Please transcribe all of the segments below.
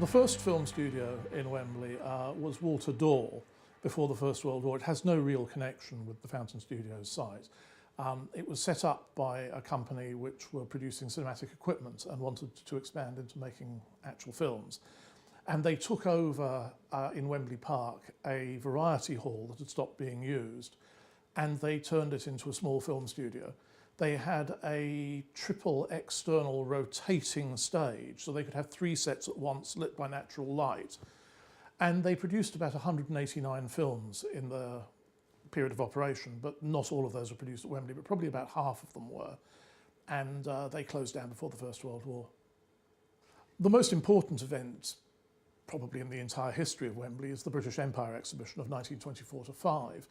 The first film studio in Wembley was Walter Daw before the First World War. It has no real connection with the Fountain Studios site. It was set up by a company which were producing cinematic equipment and wanted to expand into making actual films. And they took over in Wembley Park a variety hall that had stopped being used, and they turned it into a small film studio. They had a triple external rotating stage, so they could have 3 sets at once lit by natural light. And they produced about 189 films in the period of operation, but not all of those were produced at Wembley, but probably about half of them were. And they closed down before the First World War. The most important event, probably in the entire history of Wembley, is the British Empire exhibition of 1924 to 5.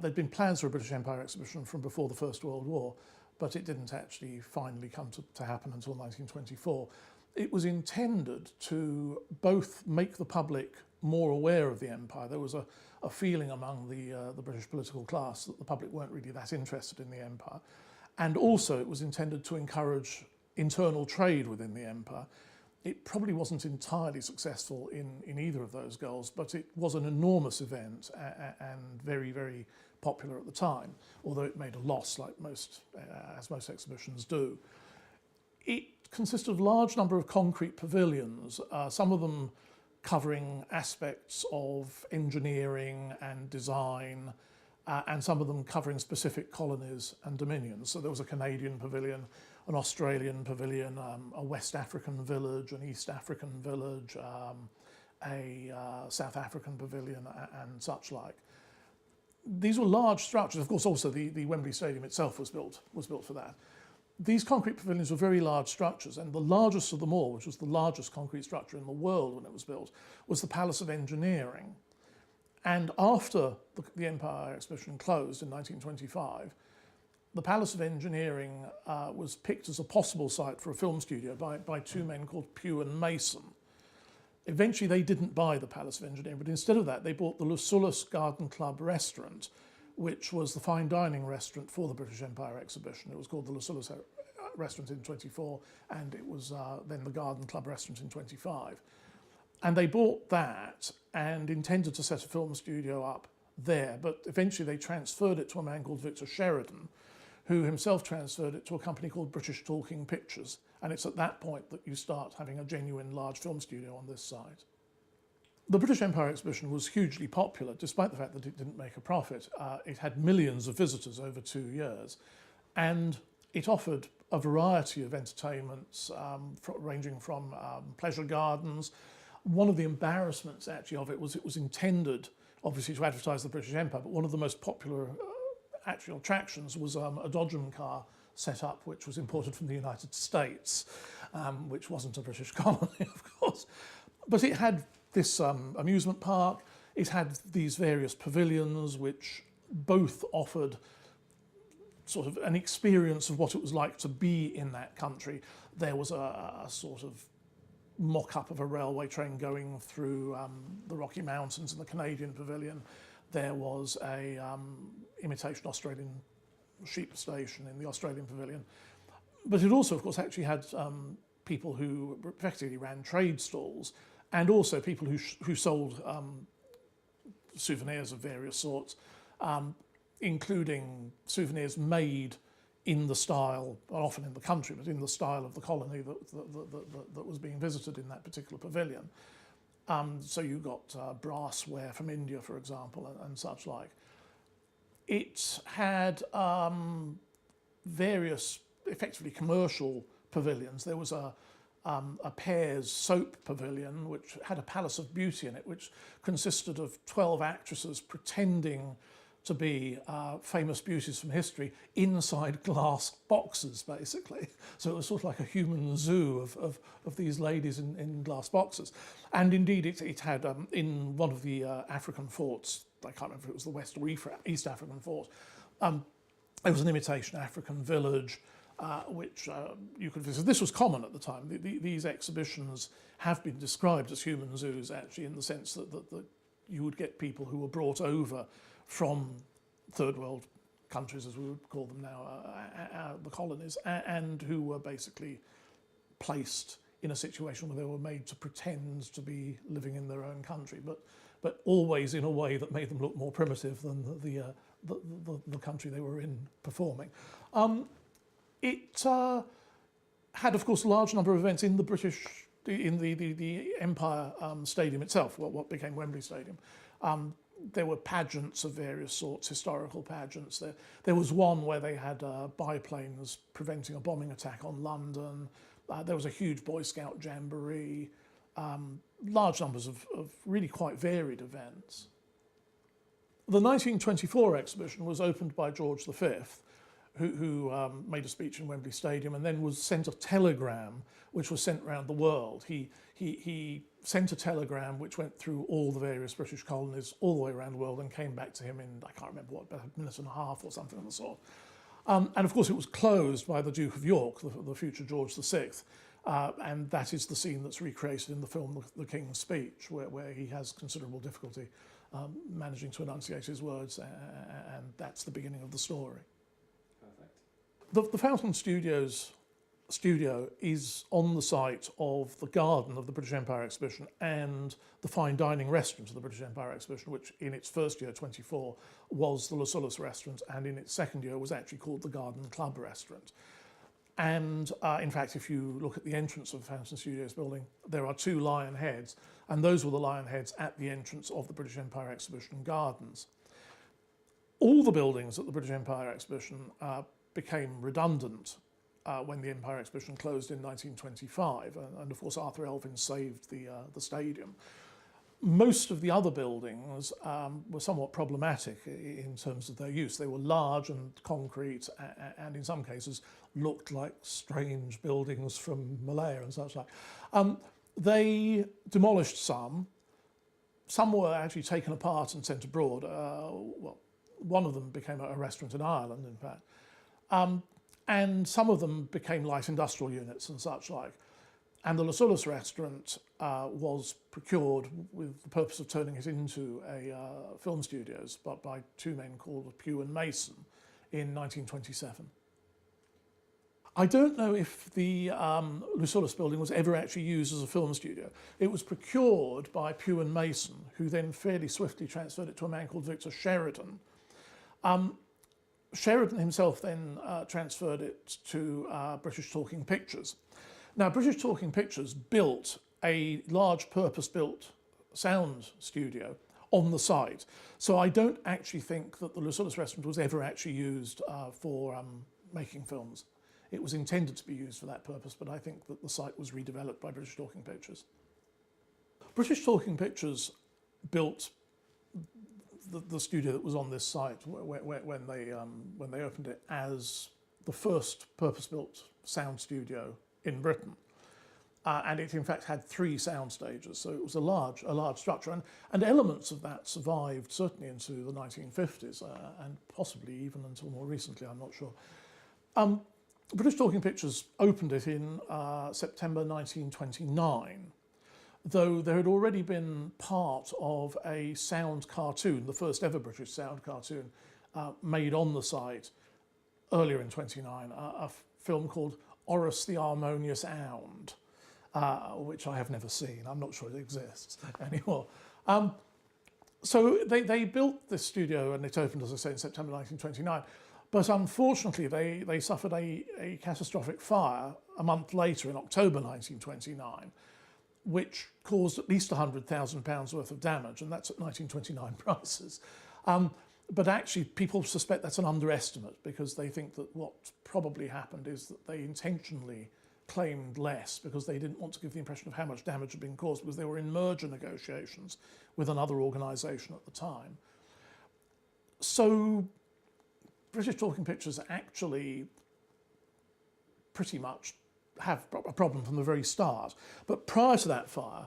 There'd been plans for a British Empire exhibition from before the First World War, but it didn't actually finally come to happen until 1924. It was intended to both make the public more aware of the empire. There was a feeling among the British political class that the public weren't really that interested in the empire. And also it was intended to encourage internal trade within the empire. It probably wasn't entirely successful in either of those goals, but it was an enormous event and very, very popular at the time, although it made a loss like as most exhibitions do. It consisted of a large number of concrete pavilions, some of them covering aspects of engineering and design, and some of them covering specific colonies and dominions. So there was a Canadian pavilion, an Australian pavilion, a West African village, an East African village, a South African pavilion, and such like. These were large structures. Of course, also the Wembley Stadium itself was built for that. These concrete pavilions were very large structures, and the largest of them all, which was the largest concrete structure in the world when it was built, was the Palace of Engineering. And after the Empire Exhibition closed in 1925, the Palace of Engineering was picked as a possible site for a film studio by 2 men called Pugh and Mason. Eventually they didn't buy the Palace of Engineering, but instead of that they bought the Lucullus Garden Club restaurant, which was the fine dining restaurant for the British Empire Exhibition. It was called the Lucullus restaurant in 24, and it was then the Garden Club restaurant in 25. And they bought that and intended to set a film studio up there, but eventually they transferred it to a man called Victor Sheridan, who himself transferred it to a company called British Talking Pictures. And it's at that point that you start having a genuine large film studio on this site. The British Empire Exhibition was hugely popular, despite the fact that it didn't make a profit. It had millions of visitors over 2 years, and it offered a variety of entertainments, ranging from pleasure gardens. One of the embarrassments actually of it was intended, obviously, to advertise the British Empire, but one of the most popular actual attractions was a dodgem car set up, which was imported from the United States, which wasn't a British colony, of course. But it had this amusement park, it had these various pavilions, which both offered sort of an experience of what it was like to be in that country. There was a sort of mock-up of a railway train going through the Rocky Mountains in the Canadian pavilion. There was a imitation Australian sheep station in the Australian pavilion. But it also, of course, actually had people who effectively ran trade stalls, and also people who sold souvenirs of various sorts, including souvenirs made in the style, often in the country, but in the style of the colony that was being visited in that particular pavilion. So you got brassware from India, for example, and such like. It had various, effectively commercial pavilions. There was a Pears soap pavilion, which had a Palace of Beauty in it, which consisted of 12 actresses pretending to be famous beauties from history inside glass boxes, basically. So it was sort of like a human zoo of these ladies in glass boxes. And indeed, it had, in one of the African forts, I can't remember if it was the West or East African fort, there was an imitation African village, which you could visit. This was common at the time. These exhibitions have been described as human zoos, actually, in the sense that you would get people who were brought over from third world countries, as we would call them now, the colonies, and who were basically placed in a situation where they were made to pretend to be living in their own country, but always in a way that made them look more primitive than the country they were in performing. It had, of course, a large number of events in the the Empire Stadium itself, what became Wembley Stadium. There were pageants of various sorts, historical pageants. There was one where they had biplanes preventing a bombing attack on London. There was a huge Boy Scout jamboree, large numbers of really quite varied events. The 1924 exhibition was opened by George V, who made a speech in Wembley Stadium and then was sent a telegram which was sent around the world. He sent a telegram which went through all the various British colonies all the way around the world and came back to him in, I can't remember what, about a minute and a half or something of the sort. And of course it was closed by the Duke of York, the future George VI, and that is the scene that's recreated in the film The King's Speech, where he has considerable difficulty managing to enunciate his words, and that's the beginning of the story. Perfect. The Fountain Studios studio is on the site of the garden of the British Empire Exhibition and the fine dining restaurant of the British Empire Exhibition, which in its first year, 24, was the Lucullus restaurant, and in its second year was actually called the Garden Club restaurant. And in fact, if you look at the entrance of the Fountain Studios building, there are two lion heads, and those were the lion heads at the entrance of the British Empire Exhibition gardens. All the buildings at the British Empire Exhibition became redundant when the Empire Exhibition closed in 1925, and of course Arthur Elvin saved the stadium. Most of the other buildings were somewhat problematic in terms of their use. They were large and concrete, and in some cases looked like strange buildings from Malaya and such like. They demolished some. Some were actually taken apart and sent abroad. Well, one of them became a restaurant in Ireland, in fact. And some of them became light industrial units and such like. And the Lucullus restaurant was procured with the purpose of turning it into a film studios, but by two men called Pugh and Mason in 1927. I don't know if the Lucullus building was ever actually used as a film studio. It was procured by Pugh and Mason, who then fairly swiftly transferred it to a man called Victor Sheridan. Sheridan himself then transferred it to British Talking Pictures. Now, British Talking Pictures built a large purpose-built sound studio on the site. So I don't actually think that the Lucullus restaurant was ever actually used for making films. It was intended to be used for that purpose, but I think that the site was redeveloped by British Talking Pictures. British Talking Pictures built the studio that was on this site when they opened it as the first purpose-built sound studio in Britain, and it in fact had 3 sound stages, so it was a large structure, and elements of that survived certainly into the 1950s and possibly even until more recently. I'm not sure. British Talking Pictures opened it in September 1929. Though there had already been part of a sound cartoon, the first ever British sound cartoon, made on the site earlier in 29, a film called Horace the Harmonious Hound, which I have never seen. I'm not sure it exists anymore. So they built this studio and it opened, as I say, in September 1929. But unfortunately, they suffered a catastrophic fire a month later in October 1929, which caused at least £100,000 worth of damage, and that's at 1929 prices. But actually, people suspect that's an underestimate because they think that what probably happened is that they intentionally claimed less because they didn't want to give the impression of how much damage had been caused because they were in merger negotiations with another organisation at the time. So British Talking Pictures actually pretty much have a problem from the very start. But prior to that fire,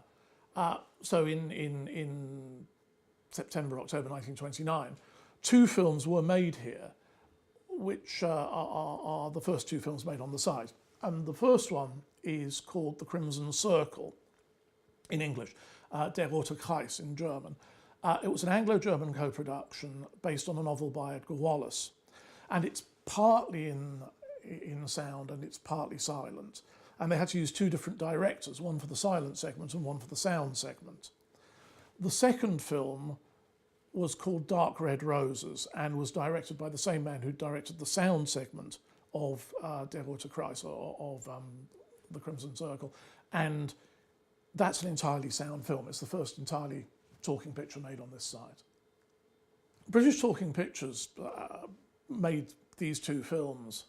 so in September, October 1929, 2 films were made here, which are the first 2 films made on the site. And the first one is called The Crimson Circle in English, Der Rote Kreis in German. It was an Anglo-German co-production based on a novel by Edgar Wallace. And it's partly in sound and it's partly silent. and they had to use two different directors, one for the silent segment and one for the sound segment. The second film was called Dark Red Roses and was directed by the same man who directed the sound segment of Der Rote Kreis, or of The Crimson Circle, and that's an entirely sound film. It's the first entirely talking picture made on this site. British Talking Pictures made these two films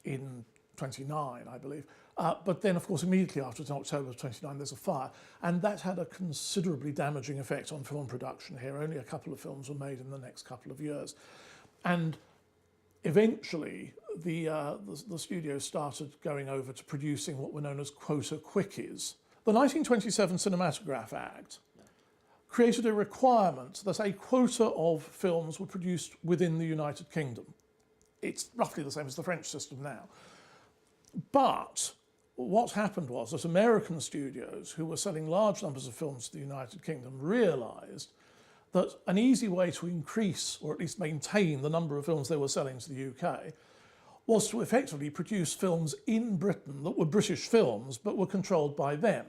in 29, I believe, but then of course immediately after, in October of 29, there's a fire, and that had a considerably damaging effect on film production here. Only a couple of films were made in the next couple of years, and eventually the studio started going over to producing what were known as quota quickies. The 1927 Cinematograph Act created a requirement that a quota of films were produced within the United Kingdom. It's roughly the same as the French system now. But what happened was that American studios who were selling large numbers of films to the United Kingdom realised that an easy way to increase, or at least maintain, the number of films they were selling to the UK was to effectively produce films in Britain that were British films but were controlled by them.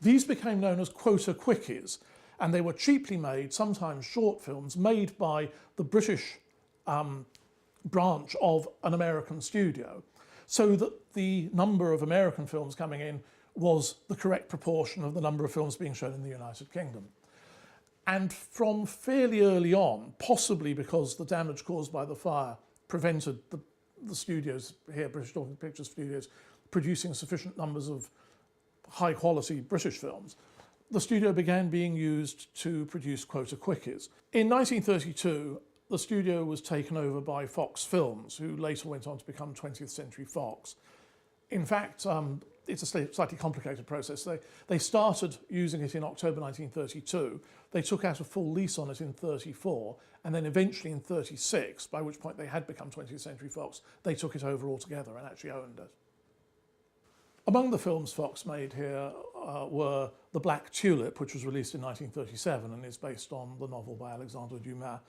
These became known as quota quickies, and they were cheaply made, sometimes short films, made by the British branch of an American studio, so that the number of American films coming in was the correct proportion of the number of films being shown in the United Kingdom. And from fairly early on, possibly because the damage caused by the fire prevented the studios here, British Talking Pictures studios, producing sufficient numbers of high quality British films, the studio began being used to produce quota quickies. In 1932, the studio was taken over by Fox Films, who later went on to become 20th Century Fox. In fact, it's a slightly complicated process. They started using it in October 1932. They took out a full lease on it in 34, and then eventually in 36, by which point they had become 20th Century Fox, they took it over altogether and actually owned it. Among the films Fox made here were The Black Tulip, which was released in 1937 and is based on the novel by Alexandre Dumas,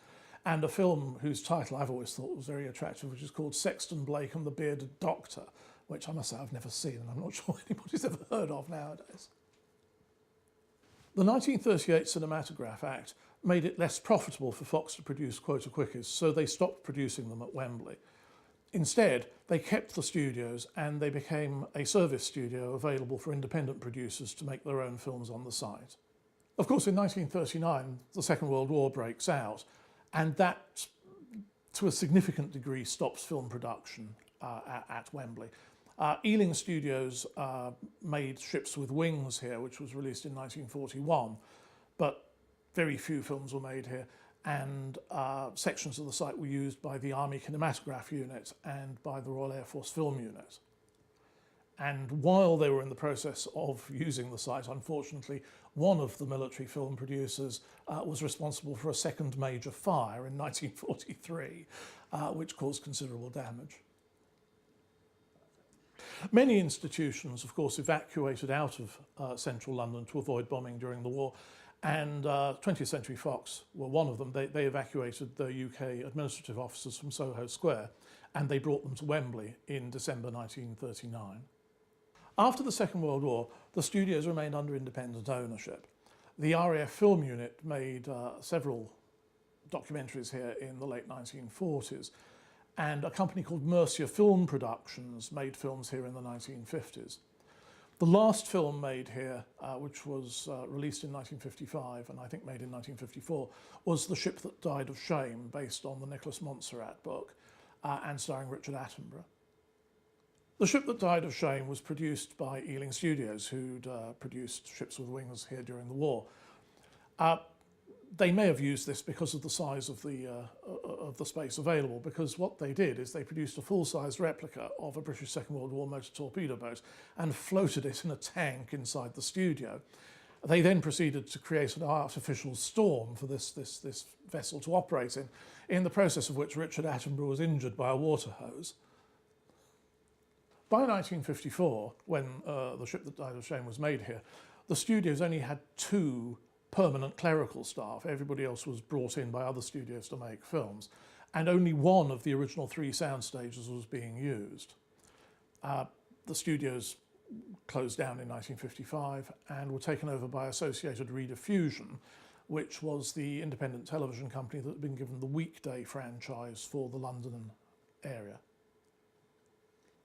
and a film whose title I've always thought was very attractive, which is called Sexton Blake and the Bearded Doctor, which I must say I've never seen and I'm not sure anybody's ever heard of nowadays. The 1938 Cinematograph Act made it less profitable for Fox to produce quota quickies, so they stopped producing them at Wembley. Instead, they kept the studios and they became a service studio available for independent producers to make their own films on the site. Of course, in 1939, the Second World War breaks out, and that, to a significant degree, stops film production at Wembley. Ealing Studios made Ships with Wings here, which was released in 1941, but very few films were made here, and sections of the site were used by the Army Kinematograph Unit and by the Royal Air Force Film Unit. And while they were in the process of using the site, unfortunately, one of the military film producers was responsible for a second major fire in 1943, which caused considerable damage. Many institutions, of course, evacuated out of central London to avoid bombing during the war, and 20th Century Fox were one of them. They evacuated the UK administrative offices from Soho Square, and they brought them to Wembley in December 1939. After the Second World War, the studios remained under independent ownership. The RAF Film Unit made several documentaries here in the late 1940s, and a company called Mercia Film Productions made films here in the 1950s. The last film made here, which was released in 1955 and I think made in 1954, was The Ship That Died of Shame, based on the Nicholas Montserrat book and starring Richard Attenborough. The Ship That Died of Shame was produced by Ealing Studios, who'd produced Ships with Wings here during the war. They may have used this because of the size of the space available, because what they did is they produced a full-size replica of a British Second World War motor torpedo boat and floated it in a tank inside the studio. They then proceeded to create an artificial storm for this vessel to operate in the process of which Richard Attenborough was injured by a water hose. By 1954, when The Ship That Died of Shame was made here, the studios only had 2 permanent clerical staff. Everybody else was brought in by other studios to make films, and only one of the original 3 sound stages was being used. The The studios closed down in 1955 and were taken over by Associated Rediffusion, which was the independent television company that had been given the weekday franchise for the London area.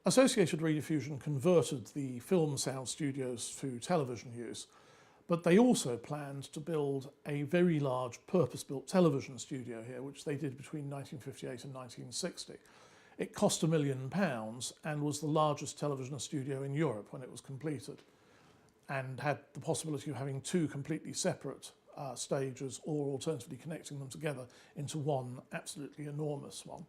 Associated Rediffusion converted the film sound studios to television use, but they also planned to build a very large purpose-built television studio here, which they did between 1958 and 1960. It cost £1 million and was the largest television studio in Europe when it was completed, and had the possibility of having two completely separate stages, or alternatively connecting them together into one absolutely enormous one.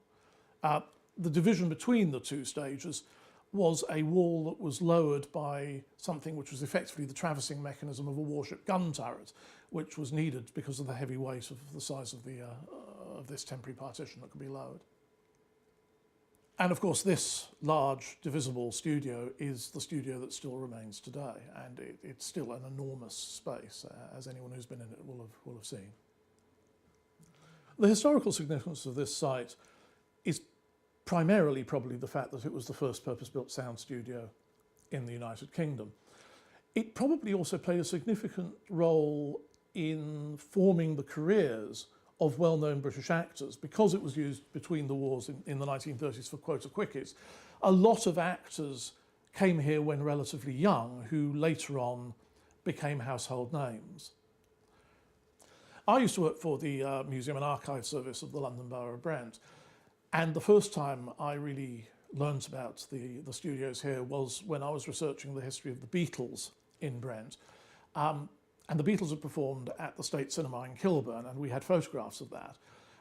The division between the two stages was a wall that was lowered by something which was effectively the traversing mechanism of a warship gun turret, which was needed because of the heavy weight of the size of this temporary partition that could be lowered. And of course, this large divisible studio is the studio that still remains today, and it's still an enormous space, as anyone who's been in it will have seen. The historical significance of this site is primarily probably the fact that it was the first purpose-built sound studio in the United Kingdom. It probably also played a significant role in forming the careers of well-known British actors, because it was used between the wars in the 1930s for quota quickies. A lot of actors came here when relatively young, who later on became household names. I used to work for the Museum and Archive Service of the London Borough of Brent, and the first time I really learnt about the studios here was when I was researching the history of the Beatles in Brent. And the Beatles had performed at the State Cinema in Kilburn, and we had photographs of that.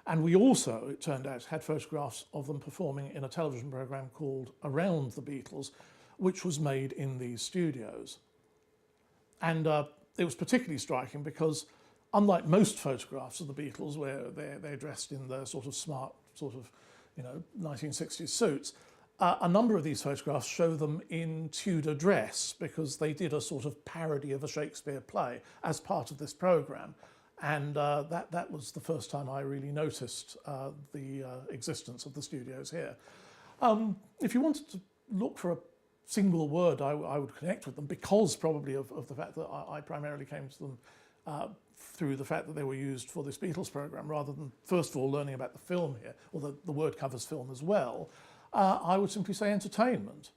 And we also, it turned out, had photographs of them performing in a television programme called Around the Beatles, which was made in these studios. And it was particularly striking because, unlike most photographs of the Beatles, where they're dressed in their sort of smart, 1960s suits, a number of these photographs show them in Tudor dress, because they did a sort of parody of a Shakespeare play as part of this programme. And that was the first time I really noticed the existence of the studios here. If you wanted to look for a single word, I would connect with them, because probably of the fact that I primarily came to them through the fact that they were used for this Beatles programme, rather than first of all learning about the film here, although the word covers film as well. I would simply say entertainment.